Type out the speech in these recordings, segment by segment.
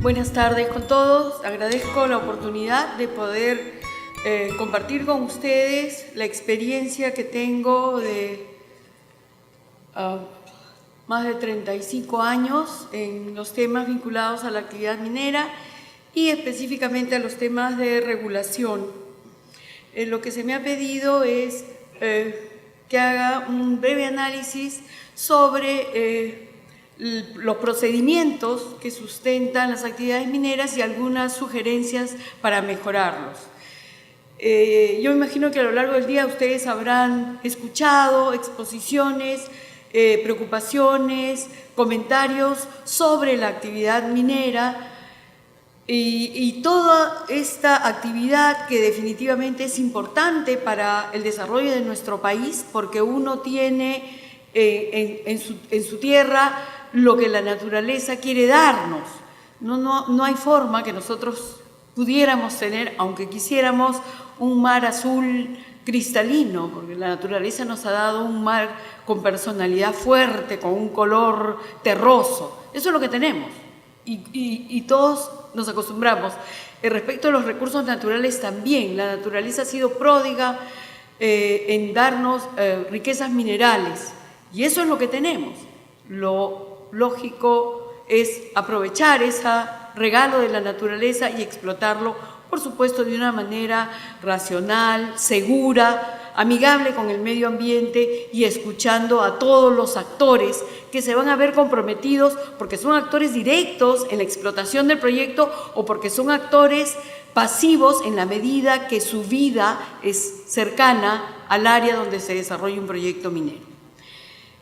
Buenas tardes con todos. Agradezco la oportunidad de poder compartir con ustedes la experiencia que tengo de más de 35 años en los temas vinculados a la actividad minera y específicamente a los temas de regulación. Lo que se me ha pedido es que haga un breve análisis sobre los procedimientos que sustentan las actividades mineras y algunas sugerencias para mejorarlos. Yo me imagino que a lo largo del día ustedes habrán escuchado exposiciones, preocupaciones, comentarios sobre la actividad minera y toda esta actividad que definitivamente es importante para el desarrollo de nuestro país, porque uno tiene en su tierra lo que la naturaleza quiere darnos. No hay forma que nosotros pudiéramos tener, aunque quisiéramos, un mar azul cristalino, porque la naturaleza nos ha dado un mar con personalidad fuerte, con un color terroso. Eso es lo que tenemos y todos nos acostumbramos. Respecto a los recursos naturales también, la naturaleza ha sido pródiga en darnos riquezas minerales y eso es lo que tenemos. Lo lógico es aprovechar ese regalo de la naturaleza y explotarlo, por supuesto, de una manera racional, segura, amigable con el medio ambiente y escuchando a todos los actores que se van a ver comprometidos porque son actores directos en la explotación del proyecto o porque son actores pasivos en la medida que su vida es cercana al área donde se desarrolla un proyecto minero.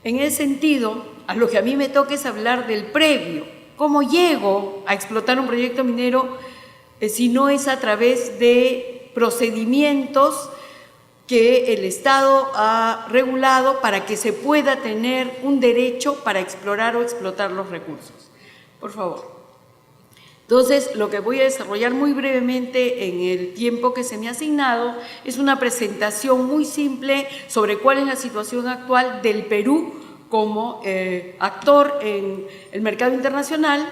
En ese sentido, a lo que a mí me toca es hablar del previo. ¿Cómo llego a explotar un proyecto minero si no es a través de procedimientos que el Estado ha regulado para que se pueda tener un derecho para explorar o explotar los recursos? Por favor. Entonces, lo que voy a desarrollar muy brevemente en el tiempo que se me ha asignado es una presentación muy simple sobre cuál es la situación actual del Perú como actor en el mercado internacional,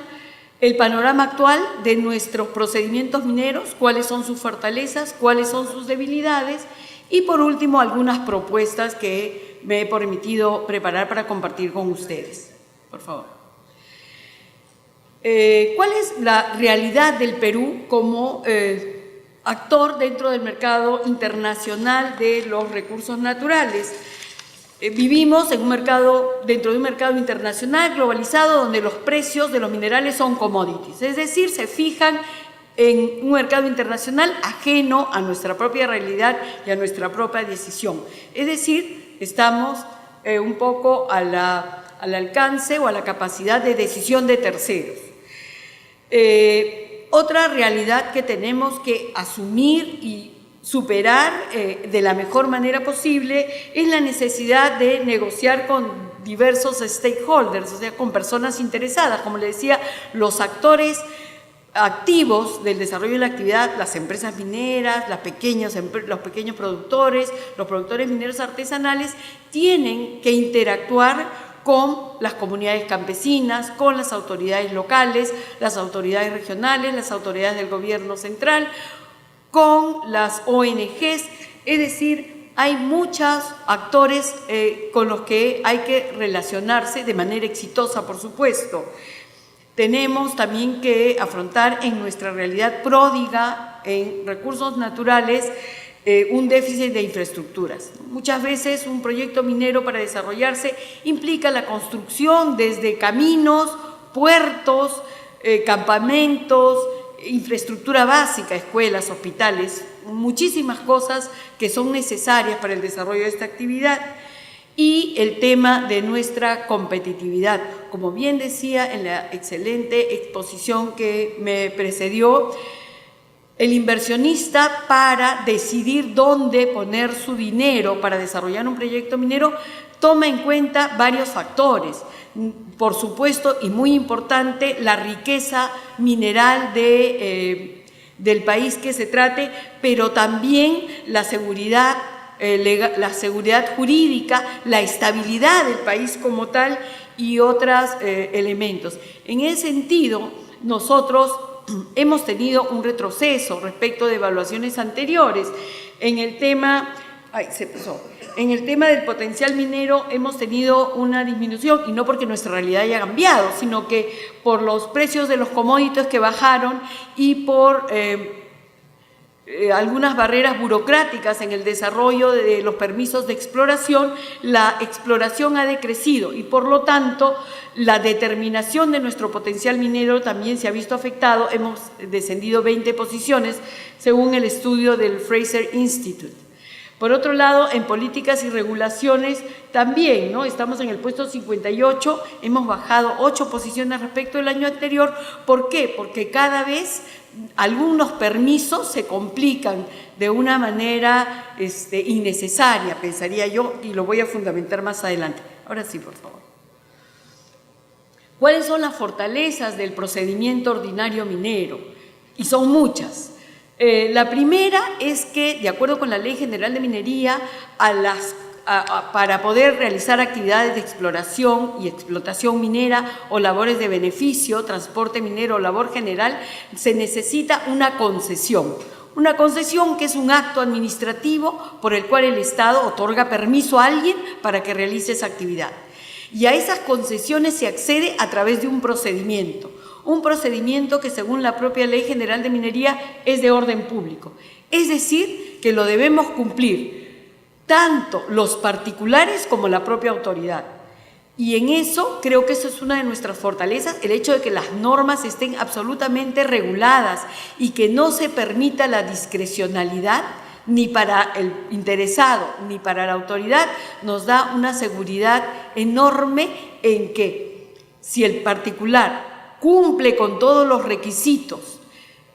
el panorama actual de nuestros procedimientos mineros, cuáles son sus fortalezas, cuáles son sus debilidades y, por último, algunas propuestas que me he permitido preparar para compartir con ustedes. Por favor. ¿Cuál es la realidad del Perú como actor dentro del mercado internacional de los recursos naturales? Vivimos en un mercado, dentro de un mercado internacional globalizado donde los precios de los minerales son commodities, es decir, se fijan en un mercado internacional ajeno a nuestra propia realidad y a nuestra propia decisión. Es decir, estamos un poco al alcance o a la capacidad de decisión de terceros. Otra realidad que tenemos que asumir y superar de la mejor manera posible es la necesidad de negociar con diversos stakeholders, o sea, con personas interesadas, como le decía, los actores activos del desarrollo de la actividad, las empresas mineras, los pequeños productores, los productores mineros artesanales, tienen que interactuar con las comunidades campesinas, con las autoridades locales, las autoridades regionales, las autoridades del gobierno central, con las ONGs, es decir, hay muchos actores con los que hay que relacionarse de manera exitosa, por supuesto. Tenemos también que afrontar en nuestra realidad pródiga en recursos naturales un déficit de infraestructuras. Muchas veces un proyecto minero para desarrollarse implica la construcción desde caminos, puertos, campamentos, infraestructura básica, escuelas, hospitales, muchísimas cosas que son necesarias para el desarrollo de esta actividad. Y el tema de nuestra competitividad. Como bien decía en la excelente exposición que me precedió, el inversionista, para decidir dónde poner su dinero para desarrollar un proyecto minero, toma en cuenta varios factores. Por supuesto, y muy importante, la riqueza mineral del país que se trate, pero también la seguridad jurídica, la estabilidad del país como tal y otros elementos. En ese sentido, nosotros hemos tenido un retroceso respecto de evaluaciones anteriores. En el tema, en el tema del potencial minero hemos tenido una disminución, y no porque nuestra realidad haya cambiado, sino que por los precios de los commodities que bajaron y por algunas barreras burocráticas en el desarrollo de los permisos de exploración, la exploración ha decrecido y por lo tanto la determinación de nuestro potencial minero también se ha visto afectado. Hemos descendido 20 posiciones según el estudio del Fraser Institute. Por otro lado, en políticas y regulaciones también, ¿no? Estamos en el puesto 58, hemos bajado 8 posiciones respecto al año anterior. ¿Por qué? Porque cada vez algunos permisos se complican de una manera innecesaria, pensaría yo, y lo voy a fundamentar más adelante. Ahora sí, por favor. ¿Cuáles son las fortalezas del procedimiento ordinario minero? Y son muchas. La primera es que, de acuerdo con la Ley General de Minería, para poder realizar actividades de exploración y explotación minera o labores de beneficio, transporte minero o labor general, se necesita una concesión. Una concesión que es un acto administrativo por el cual el Estado otorga permiso a alguien para que realice esa actividad. Y a esas concesiones se accede a través de un procedimiento que según la propia Ley General de Minería es de orden público. Es decir, que lo debemos cumplir tanto los particulares como la propia autoridad. Y en eso, creo que eso es una de nuestras fortalezas, el hecho de que las normas estén absolutamente reguladas y que no se permita la discrecionalidad ni para el interesado ni para la autoridad, nos da una seguridad enorme en que si el particular cumple con todos los requisitos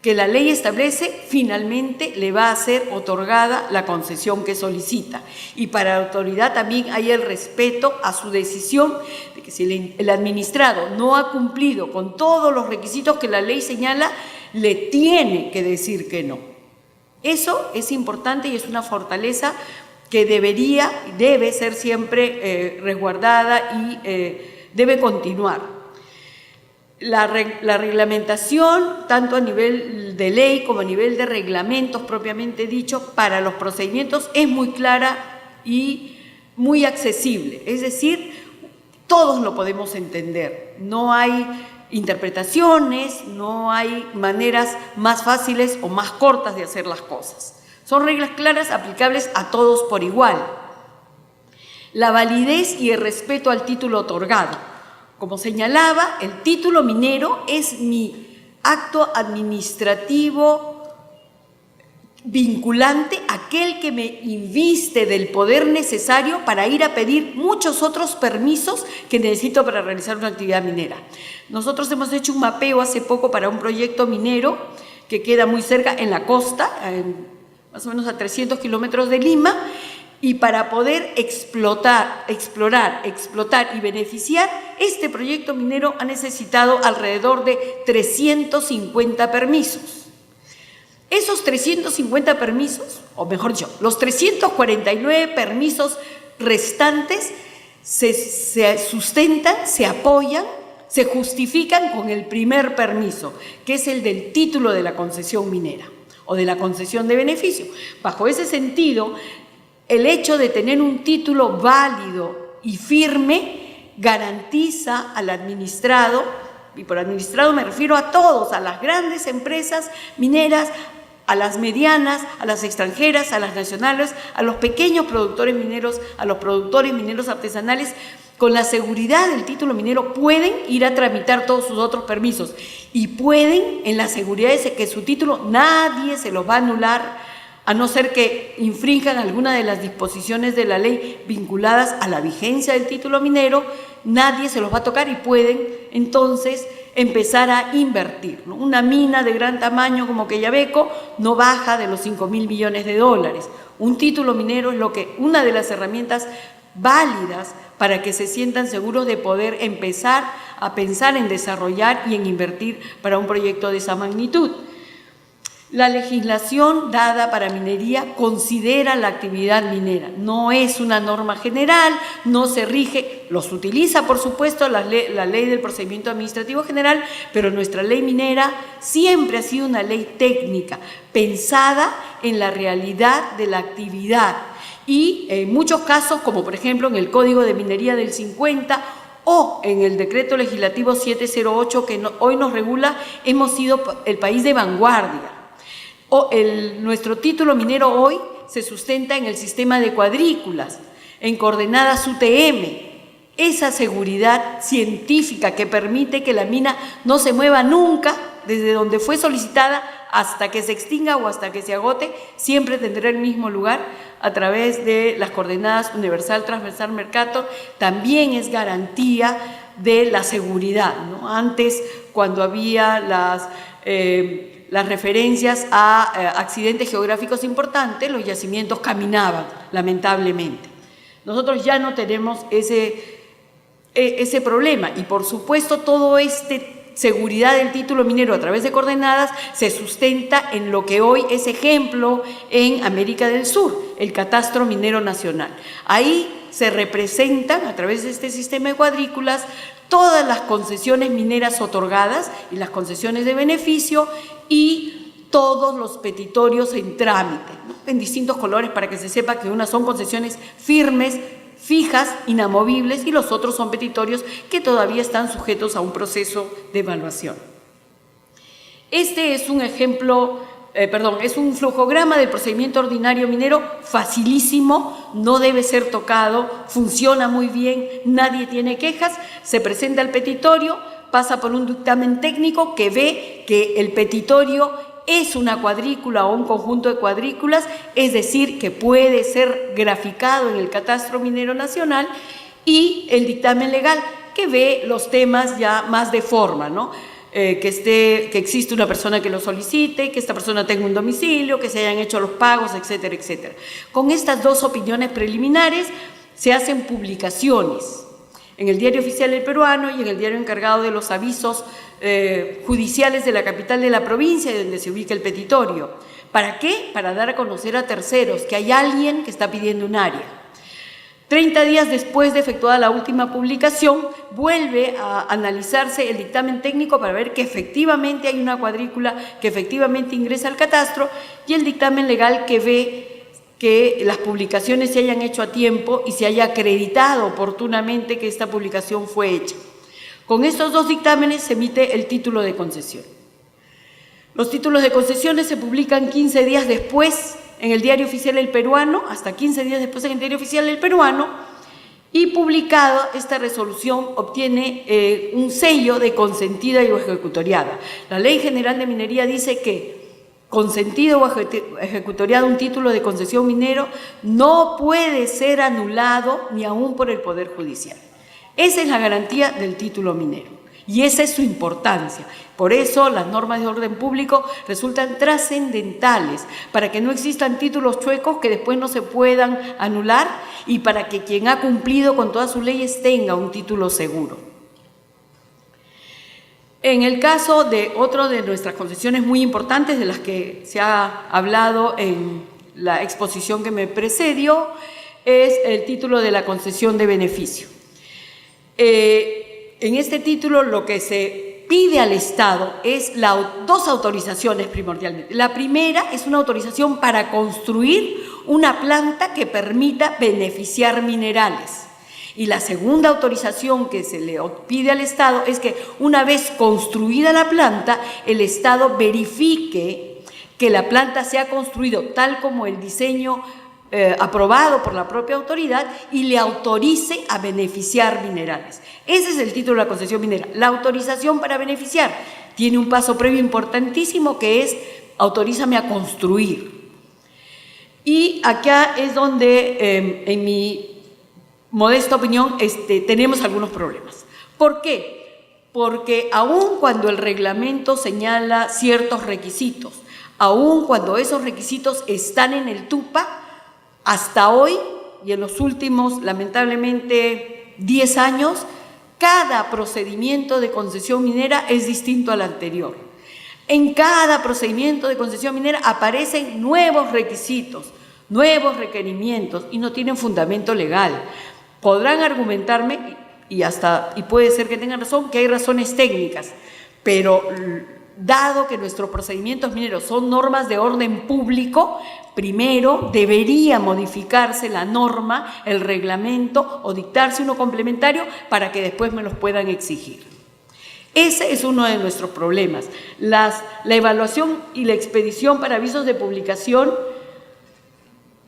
que la ley establece, finalmente le va a ser otorgada la concesión que solicita. Y para la autoridad también hay el respeto a su decisión de que si el administrado no ha cumplido con todos los requisitos que la ley señala, le tiene que decir que no. Eso es importante y es una fortaleza que debe ser siempre resguardada y debe continuar. La reglamentación, tanto a nivel de ley como a nivel de reglamentos propiamente dicho, para los procedimientos es muy clara y muy accesible. Es decir, todos lo podemos entender. No hay interpretaciones, no hay maneras más fáciles o más cortas de hacer las cosas. Son reglas claras aplicables a todos por igual. La validez y el respeto al título otorgado. Como señalaba, el título minero es mi acto administrativo vinculante, aquel que me inviste del poder necesario para ir a pedir muchos otros permisos que necesito para realizar una actividad minera. Nosotros hemos hecho un mapeo hace poco para un proyecto minero que queda muy cerca en la costa, más o menos a 300 kilómetros de Lima, y para poder explorar y beneficiar, este proyecto minero ha necesitado alrededor de 350 permisos. Esos 350 permisos, o mejor dicho, los 349 permisos restantes se sustentan, se apoyan, se justifican con el primer permiso, que es el del título de la concesión minera o de la concesión de beneficio. Bajo ese sentido, el hecho de tener un título válido y firme garantiza al administrado, y por administrado me refiero a todos, a las grandes empresas mineras, a las medianas, a las extranjeras, a las nacionales, a los pequeños productores mineros, a los productores mineros artesanales, con la seguridad del título minero pueden ir a tramitar todos sus otros permisos y pueden, en la seguridad de que su título nadie se los va a anular, a no ser que infrinjan alguna de las disposiciones de la ley vinculadas a la vigencia del título minero, nadie se los va a tocar y pueden entonces empezar a invertir, ¿no? Una mina de gran tamaño como Quellaveco no baja de los $5.000 millones. Un título minero es una de las herramientas válidas para que se sientan seguros de poder empezar a pensar en desarrollar y en invertir para un proyecto de esa magnitud. La legislación dada para minería considera la actividad minera, no es una norma general, no se rige, los utiliza por supuesto la ley del procedimiento administrativo general, pero nuestra ley minera siempre ha sido una ley técnica, pensada en la realidad de la actividad y en muchos casos, como por ejemplo en el Código de Minería del 50 o en el Decreto Legislativo 708 que hoy nos regula, hemos sido el país de vanguardia. Nuestro título minero hoy se sustenta en el sistema de cuadrículas, en coordenadas UTM, esa seguridad científica que permite que la mina no se mueva nunca desde donde fue solicitada hasta que se extinga o hasta que se agote, siempre tendrá el mismo lugar a través de las coordenadas universal, transversal, Mercator, también es garantía de la seguridad, ¿no? Antes, cuando había las referencias a accidentes geográficos importantes, los yacimientos caminaban, lamentablemente. Nosotros ya no tenemos ese problema y, por supuesto, todo seguridad del título minero a través de coordenadas se sustenta en lo que hoy es ejemplo en América del Sur, el Catastro Minero Nacional. Ahí se representan, a través de este sistema de cuadrículas, todas las concesiones mineras otorgadas y las concesiones de beneficio y todos los petitorios en trámite, ¿no? En distintos colores para que se sepa que unas son concesiones firmes, fijas, inamovibles, y los otros son petitorios que todavía están sujetos a un proceso de evaluación. Este es un ejemplo, es un flujograma del procedimiento ordinario minero facilísimo, no debe ser tocado, funciona muy bien, nadie tiene quejas, se presenta el petitorio, pasa por un dictamen técnico que ve que el petitorio es una cuadrícula o un conjunto de cuadrículas, es decir, que puede ser graficado en el Catastro Minero Nacional, y el dictamen legal que ve los temas ya más de forma, ¿no? Que existe una persona que lo solicite, que esta persona tenga un domicilio, que se hayan hecho los pagos, etcétera, etcétera. Con estas dos opiniones preliminares se hacen publicaciones en el Diario Oficial del Peruano y en el diario encargado de los avisos judiciales de la capital de la provincia donde se ubica el petitorio. ¿Para qué? Para dar a conocer a terceros que hay alguien que está pidiendo un área. 30 días después de efectuada la última publicación, vuelve a analizarse el dictamen técnico para ver que efectivamente hay una cuadrícula que efectivamente ingresa al catastro, y el dictamen legal que ve que las publicaciones se hayan hecho a tiempo y se haya acreditado oportunamente que esta publicación fue hecha. Con estos dos dictámenes se emite el título de concesión. Los títulos de concesiones se publican 15 días después en el Diario Oficial del Peruano, hasta 15 días después en el Diario Oficial del Peruano, y publicada esta resolución obtiene un sello de consentida y o ejecutoriada. La Ley General de Minería dice que consentido o ejecutoriado un título de concesión minero no puede ser anulado ni aún por el Poder Judicial. Esa es la garantía del título minero y esa es su importancia. Por eso las normas de orden público resultan trascendentales, para que no existan títulos chuecos que después no se puedan anular y para que quien ha cumplido con todas sus leyes tenga un título seguro. En el caso de otra de nuestras concesiones muy importantes, de las que se ha hablado en la exposición que me precedió, es el título de la concesión de beneficio. En este título lo que se pide al Estado es dos autorizaciones primordialmente. La primera es una autorización para construir una planta que permita beneficiar minerales. Y la segunda autorización que se le pide al Estado es que una vez construida la planta, el Estado verifique que la planta se ha construido tal como el diseño aprobado por la propia autoridad y le autorice a beneficiar minerales. Ese es el título de la concesión minera, la autorización para beneficiar. Tiene un paso previo importantísimo que es autorízame a construir. Y acá es donde, en mi modesta opinión, tenemos algunos problemas. ¿Por qué? Porque aun cuando el reglamento señala ciertos requisitos, aun cuando esos requisitos están en el TUPA, hasta hoy y en los últimos, lamentablemente, 10 años, cada procedimiento de concesión minera es distinto al anterior. En cada procedimiento de concesión minera aparecen nuevos requisitos, nuevos requerimientos y no tienen fundamento legal. Podrán argumentarme, y puede ser que tengan razón, que hay razones técnicas, pero dado que nuestros procedimientos mineros son normas de orden público, primero debería modificarse la norma, el reglamento o dictarse uno complementario para que después me los puedan exigir. Ese es uno de nuestros problemas. La evaluación y la expedición para avisos de publicación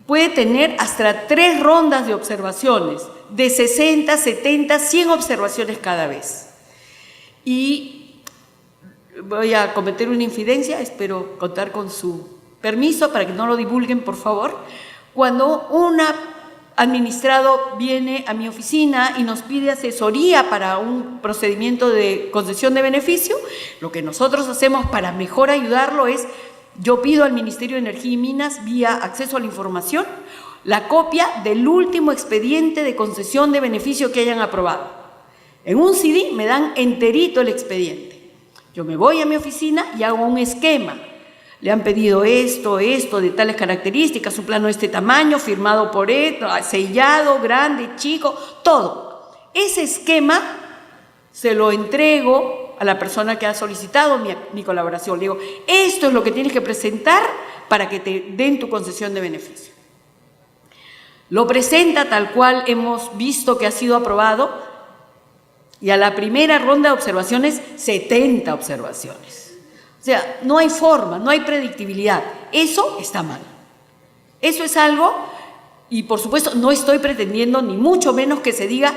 puede tener hasta 3 rondas de observaciones, de 60, 70, 100 observaciones cada vez. Y voy a cometer una infidencia, espero contar con su permiso para que no lo divulguen, por favor. Cuando un administrado viene a mi oficina y nos pide asesoría para un procedimiento de concesión de beneficio, lo que nosotros hacemos para mejor ayudarlo es, yo pido al Ministerio de Energía y Minas, vía acceso a la información, la copia del último expediente de concesión de beneficio que hayan aprobado. En un CD me dan enterito el expediente. Yo me voy a mi oficina y hago un esquema. Le han pedido esto, de tales características, un plano de este tamaño, firmado por él, sellado, grande, chico, todo. Ese esquema se lo entrego a la persona que ha solicitado mi colaboración. Le digo, esto es lo que tienes que presentar para que te den tu concesión de beneficio. Lo presenta tal cual hemos visto que ha sido aprobado y a la primera ronda de observaciones, 70 observaciones. O sea, no hay forma, no hay predictibilidad. Eso está mal. Eso es algo, y por supuesto no estoy pretendiendo ni mucho menos que se diga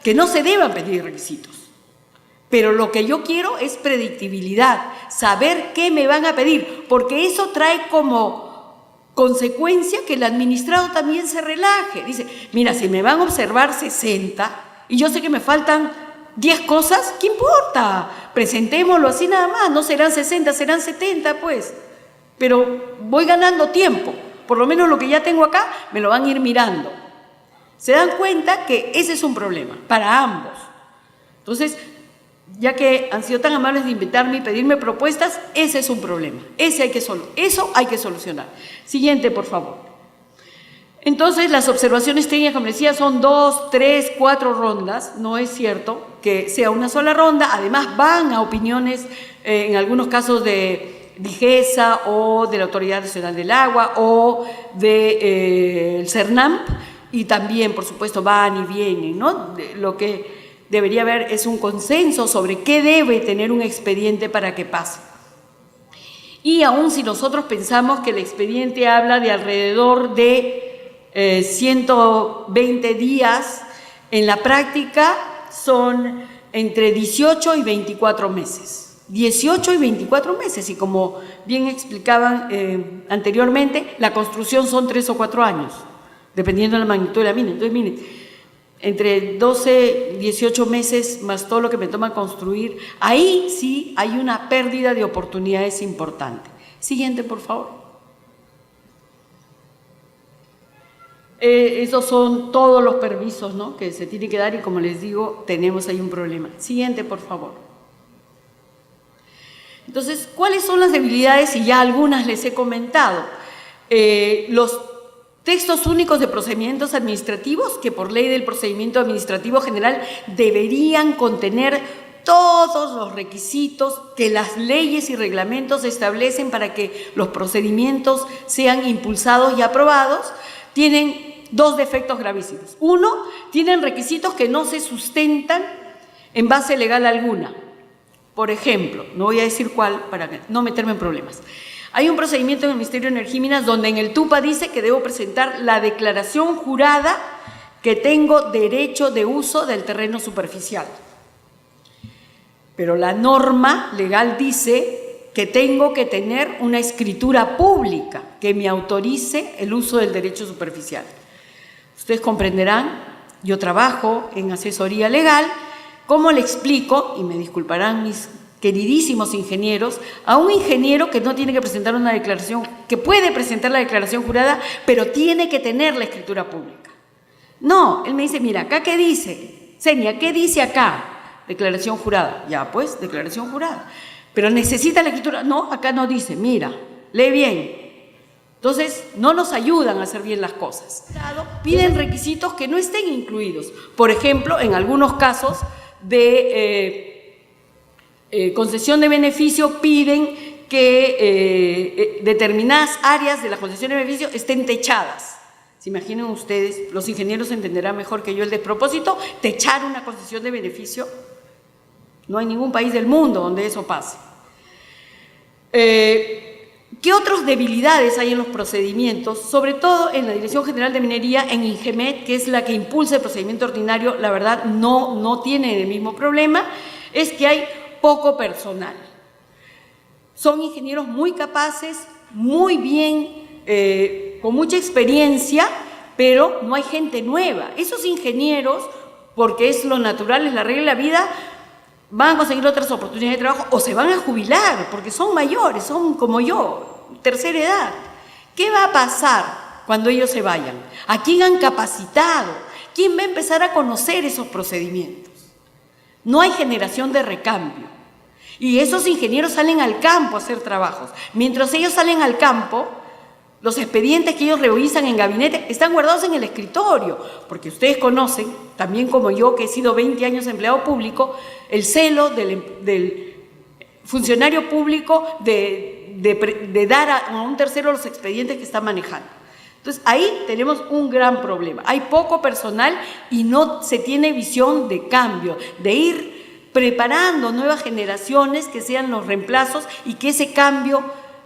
que no se deban pedir requisitos. Pero lo que yo quiero es predictibilidad, saber qué me van a pedir, porque eso trae como consecuencia que el administrado también se relaje. Dice, mira, si me van a observar 60 y yo sé que me faltan 10 cosas, ¿qué importa? Presentémoslo así nada más, no serán 60, serán 70 pues. Pero voy ganando tiempo, por lo menos lo que ya tengo acá me lo van a ir mirando. Se dan cuenta que ese es un problema para ambos. Entonces, ya que han sido tan amables de invitarme y pedirme propuestas, ese es un problema. Eso hay que solucionar. Siguiente, por favor. Entonces, las observaciones técnicas, como decía, son 2, 3, 4 rondas. No es cierto que sea una sola ronda. Además, van a opiniones, en algunos casos de DIGESA o de la Autoridad Nacional del Agua o del CERNAMP, y también, por supuesto, van y vienen, ¿no? Lo que debería haber es un consenso sobre qué debe tener un expediente para que pase. Y aún si nosotros pensamos que el expediente habla de alrededor de 120 días, en la práctica son entre 18 y 24 meses. 18 y 24 meses, y como bien explicaban anteriormente, la construcción son 3 o 4 años, dependiendo de la magnitud de la mina. Entonces, miren, entre 12, 18 meses más todo lo que me toma construir, ahí sí hay una pérdida de oportunidades importante. Siguiente, por favor. Esos son todos los permisos, ¿no?, que se tienen que dar, y como les digo, tenemos ahí un problema. Siguiente, por favor. Entonces, ¿cuáles son las debilidades? Y ya algunas les he comentado. Los textos únicos de procedimientos administrativos, que por ley del procedimiento administrativo general deberían contener todos los requisitos que las leyes y reglamentos establecen para que los procedimientos sean impulsados y aprobados, tienen 2 defectos gravísimos. Uno, tienen requisitos que no se sustentan en base legal alguna. Por ejemplo, no voy a decir cuál para no meterme en problemas. Hay un procedimiento en el Ministerio de Energía y Minas donde en el TUPA dice que debo presentar la declaración jurada que tengo derecho de uso del terreno superficial. Pero la norma legal dice que tengo que tener una escritura pública que me autorice el uso del derecho superficial. Ustedes comprenderán, yo trabajo en asesoría legal. ¿Cómo le explico? Y me disculparán mis queridísimos ingenieros, a un ingeniero que no tiene que presentar una declaración, que puede presentar la declaración jurada, pero tiene que tener la escritura pública. No, él me dice, mira, ¿acá qué dice? Senia, ¿qué dice acá? Declaración jurada. Ya, pues, declaración jurada. pero necesita la escritura. No, acá no dice, mira, lee bien. Entonces, no nos ayudan a hacer bien las cosas. Piden requisitos que no estén incluidos. Por ejemplo, en algunos casos de concesión de beneficio piden que determinadas áreas de la concesión de beneficio estén techadas. ¿Se imaginan ustedes? Los ingenieros entenderán mejor que yo el despropósito. Techar una concesión de beneficio. No hay ningún país del mundo donde eso pase. ¿Qué otras debilidades hay en los procedimientos? Sobre todo en la Dirección General de Minería, en INGEMET, que es la que impulsa el procedimiento ordinario, la verdad no tiene el mismo problema, es que hay poco personal. Son ingenieros muy capaces, muy bien, con mucha experiencia, pero no hay gente nueva. Esos ingenieros, porque es lo natural, es la regla de la vida, van a conseguir otras oportunidades de trabajo o se van a jubilar porque son mayores, son como yo, tercera edad. ¿Qué va a pasar cuando ellos se vayan? ¿A quién han capacitado? ¿Quién va a empezar a conocer esos procedimientos? No hay generación de recambio. Y esos ingenieros salen al campo a hacer trabajos. Mientras ellos salen al campo, los expedientes que ellos revisan en gabinete están guardados en el escritorio, porque ustedes conocen, también como yo, que he sido 20 años empleado público, el celo del funcionario público de dar a un tercero los expedientes que está manejando. Entonces, ahí tenemos un gran problema. Hay poco personal y no se tiene visión de cambio, de ir preparando nuevas generaciones que sean los reemplazos y que ese cambio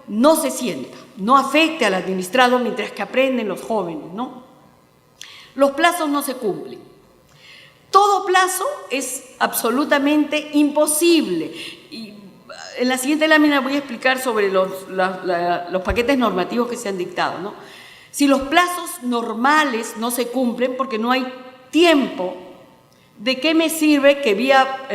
no se sienta, no afecte al administrado mientras que aprenden los jóvenes, ¿no? Los plazos no se cumplen. Todo plazo es absolutamente imposible. Y en la siguiente lámina voy a explicar sobre los paquetes normativos que se han dictado, ¿no? Si los plazos normales no se cumplen porque no hay tiempo, ¿de qué me sirve que vía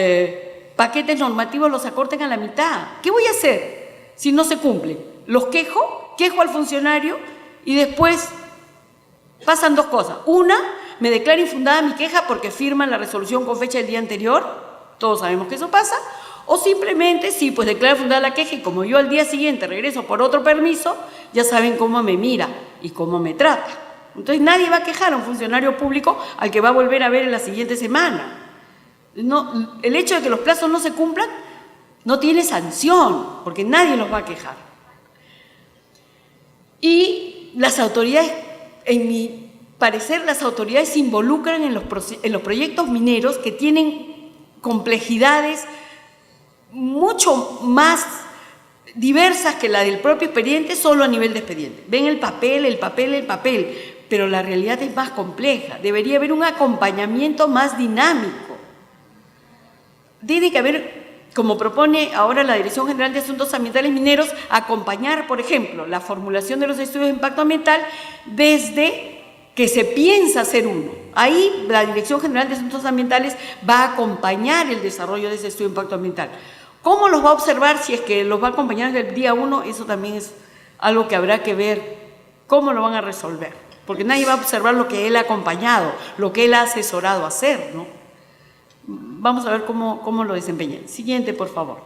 paquetes normativos los acorten a la mitad? ¿Qué voy a hacer si no se cumplen? Los quejo al funcionario y después pasan dos cosas. Una, me declara infundada mi queja porque firman la resolución con fecha del día anterior, todos sabemos que eso pasa, o simplemente, sí, pues declara fundada la queja y como yo al día siguiente regreso por otro permiso, ya saben cómo me mira y cómo me trata. Entonces nadie va a quejar a un funcionario público al que va a volver a ver en la siguiente semana. No, el hecho de que los plazos no se cumplan no tiene sanción, porque nadie los va a quejar. Y las autoridades, en mi parecer, las autoridades se involucran en los proyectos mineros que tienen complejidades mucho más diversas que la del propio expediente, solo a nivel de expediente. Ven el papel, pero la realidad es más compleja. Debería haber un acompañamiento más dinámico. Tiene que haber, como propone ahora la Dirección General de Asuntos Ambientales Mineros, acompañar, por ejemplo, la formulación de los estudios de impacto ambiental desde que se piensa hacer uno. Ahí la Dirección General de Asuntos Ambientales va a acompañar el desarrollo de ese estudio de impacto ambiental. ¿Cómo los va a observar? Si es que los va a acompañar desde el día 1, eso también es algo que habrá que ver cómo lo van a resolver, porque nadie va a observar lo que él ha acompañado, lo que él ha asesorado a hacer, ¿no? Vamos a ver cómo lo desempeñan. Siguiente, por favor.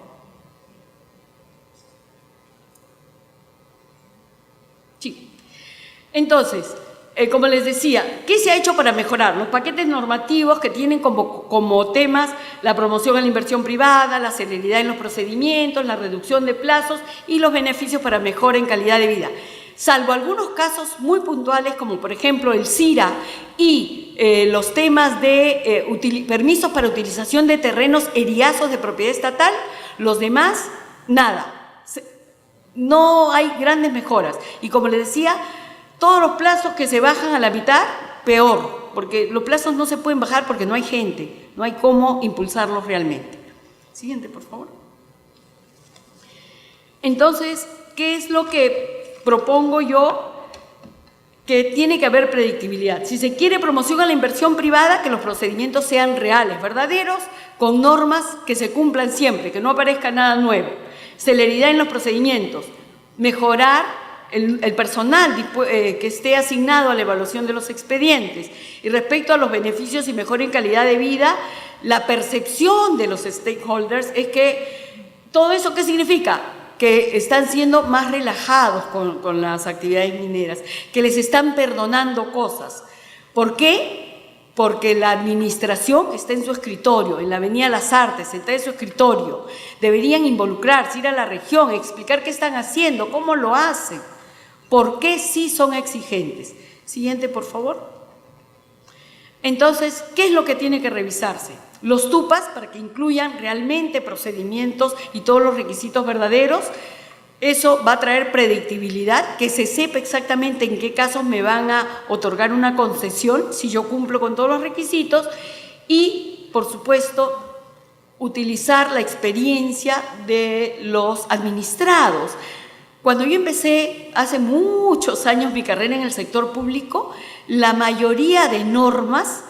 Sí. Entonces, como les decía, ¿qué se ha hecho para mejorar? Los paquetes normativos que tienen como temas la promoción a la inversión privada, la celeridad en los procedimientos, la reducción de plazos y los beneficios para mejora en calidad de vida. Salvo algunos casos muy puntuales, como por ejemplo el CIRA y los temas de permisos para utilización de terrenos eriazos de propiedad estatal, los demás, nada. No hay grandes mejoras. Y como les decía, todos los plazos que se bajan a la mitad, peor, porque los plazos no se pueden bajar porque no hay gente, no hay cómo impulsarlos realmente. Siguiente, por favor. Entonces, ¿qué es lo que propongo yo? Que tiene que haber predictibilidad. Si se quiere promoción a la inversión privada, que los procedimientos sean reales, verdaderos, con normas que se cumplan siempre, que no aparezca nada nuevo. Celeridad en los procedimientos, mejorar el personal que esté asignado a la evaluación de los expedientes. Y respecto a los beneficios y mejora en calidad de vida, la percepción de los stakeholders es que ¿Todo eso qué significa? Que están siendo más relajados con las actividades mineras, que les están perdonando cosas. ¿Por qué? Porque la administración está en su escritorio, en la Avenida Las Artes, sentada en su escritorio. Deberían involucrarse, ir a la región, explicar qué están haciendo, cómo lo hacen, por qué sí son exigentes. Siguiente, por favor. Entonces, ¿qué es lo que tiene que revisarse? Los TUPAS, para que incluyan realmente procedimientos y todos los requisitos verdaderos. Eso va a traer predictibilidad, que se sepa exactamente en qué casos me van a otorgar una concesión si yo cumplo con todos los requisitos y, por supuesto, utilizar la experiencia de los administrados. Cuando yo empecé hace muchos años mi carrera en el sector público, la mayoría de normas,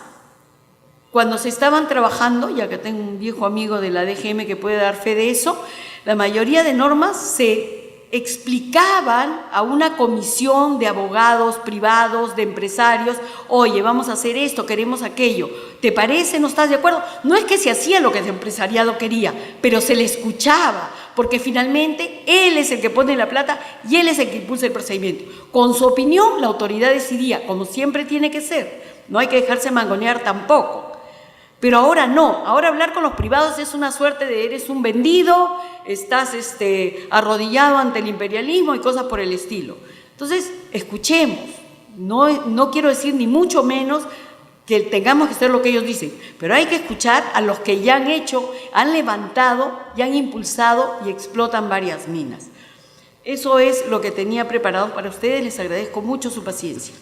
cuando se estaban trabajando, ya que tengo un viejo amigo de la DGM que puede dar fe de eso, la mayoría de normas se explicaban a una comisión de abogados privados, de empresarios, oye, vamos a hacer esto, queremos aquello, ¿te parece? ¿No estás de acuerdo? No es que se hacía lo que el empresariado quería, pero se le escuchaba, porque finalmente él es el que pone la plata y él es el que impulsa el procedimiento. Con su opinión, la autoridad decidía, como siempre tiene que ser, no hay que dejarse mangonear tampoco. Pero ahora no, ahora hablar con los privados es una suerte de eres un vendido, estás arrodillado ante el imperialismo y cosas por el estilo. Entonces, escuchemos, no quiero decir ni mucho menos que tengamos que hacer lo que ellos dicen, pero hay que escuchar a los que ya han hecho, han levantado, ya han impulsado y explotan varias minas. Eso es lo que tenía preparado para ustedes, les agradezco mucho su paciencia.